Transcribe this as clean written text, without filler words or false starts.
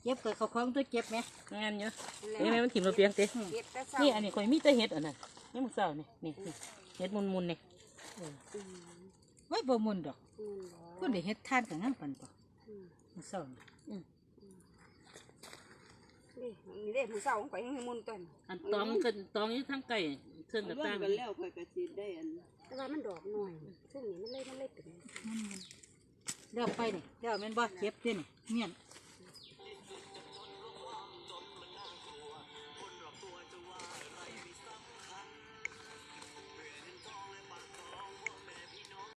เก็บกับเขาคล้องตัวเก็บไหม งานเยอะนี่แม่มันถิ่มเราเปียงเต้นี่อันนี้ข่อยมีแต่เห็ดอันนั้นนี่มึงเศร้านี่เห็ดมุนนี่ ไว้บ่มุนดอกก็ได้เฮ็ดทานกับน้ำปันป่ะมันเศร้า นี่เด็กผู้สาวของข่อยยังมุนต้น อันตองขึ้นตองนี้ทั้งไก่เครื่องกับตั้ง กันแล้วข่อยก็สิได้อัน แต่ว่ามันดอกหน่อยซึ่งนี่มันเลยเป็น เดี๋ยวไปนี่เดี๋ยวแม่นบ่เก็บเด้นี่เมียน